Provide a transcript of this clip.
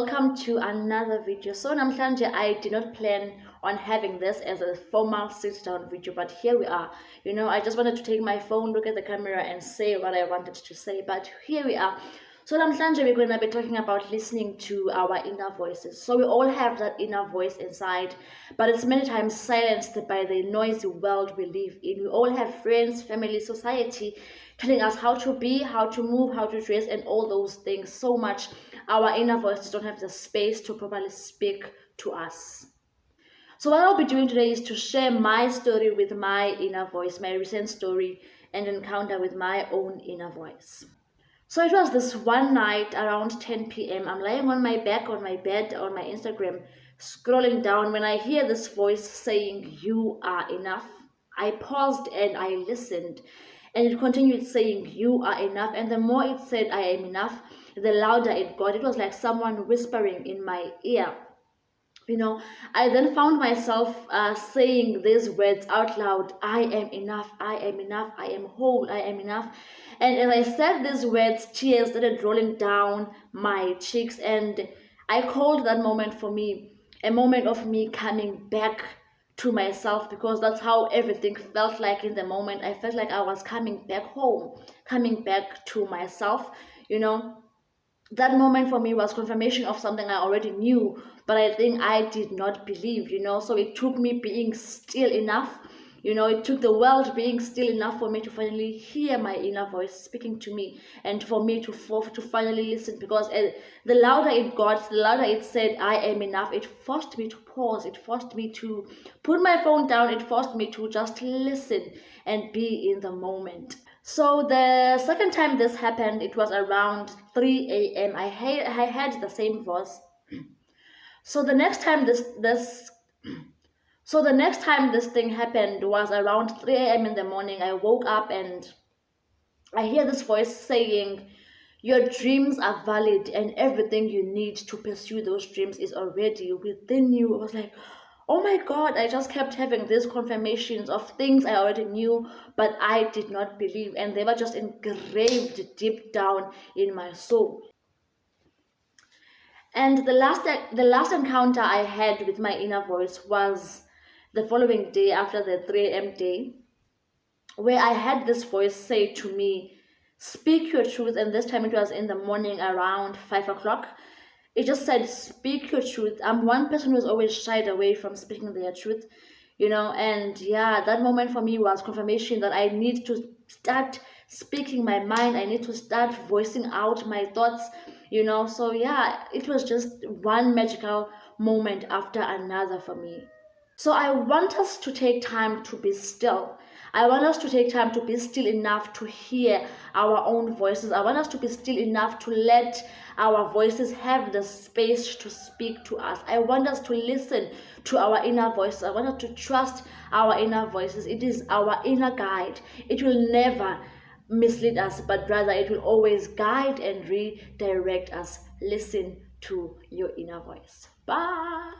welcome to another video. So namhlanje I did not plan on having this as a formal sit down video, but here we are. I just wanted to take my phone, look at the camera and say what I wanted to say, but here we are. So namhlanje we're going to be talking about listening to our inner voices. So we all have that inner voice inside, but it's many times silenced by the noisy world we live in. We all have friends, family, society telling us how to be, how to move, how to dress, and all those things. So much our inner voices don't have the space to properly speak to us. So what I'll be doing today is to share my story with my inner voice, my recent story and encounter with my own inner voice. So it was this one night around 10 p.m. I'm lying on my back on my bed on my Instagram, scrolling down, when I hear this voice saying, "You are enough." I paused and I listened, and it continued saying, "You are enough." And the more it said, "I am enough," the louder it got. It was like someone whispering in my ear. I then found myself saying these words out loud: "I am enough, I am enough, I am whole, I am enough." And as I said these words, tears started rolling down my cheeks, and I called that moment for me a moment of me coming back to myself, because that's how everything felt like in the moment. I felt like I was coming back home, coming back to myself. That moment for me was confirmation of something I already knew, but I think I did not believe. So it took me being still enough. It took the world being still enough for me to finally hear my inner voice speaking to me, and for me to finally listen, because the louder it got, the louder it said, "I am enough," it forced me to pause. It forced me to put my phone down. It forced me to just listen and be in the moment. So the second time this happened, it was around 3 a.m. I had the same voice. So the next time this thing happened was around 3 a.m. in the morning. I woke up and I hear this voice saying, "Your dreams are valid and everything you need to pursue those dreams is already within you." I was like, oh my God, I just kept having these confirmations of things I already knew, but I did not believe, and they were just engraved deep down in my soul. And the last encounter I had with my inner voice was the following day after the 3 a.m. day, where I had this voice say to me, "Speak your truth." And this time it was in the morning around 5 o'clock. It just said, "Speak your truth." I'm one person who's always shied away from speaking their truth, and yeah, that moment for me was confirmation that I need to start speaking my mind. I need to start voicing out my thoughts, So yeah, it was just one magical moment after another for me. So I want us to take time to be still. I want us to take time to be still enough to hear our own voices. I want us to be still enough to let our voices have the space to speak to us. I want us to listen to our inner voices. I want us to trust our inner voices. It is our inner guide. It will never mislead us, but rather it will always guide and redirect us. Listen to your inner voice. Bye.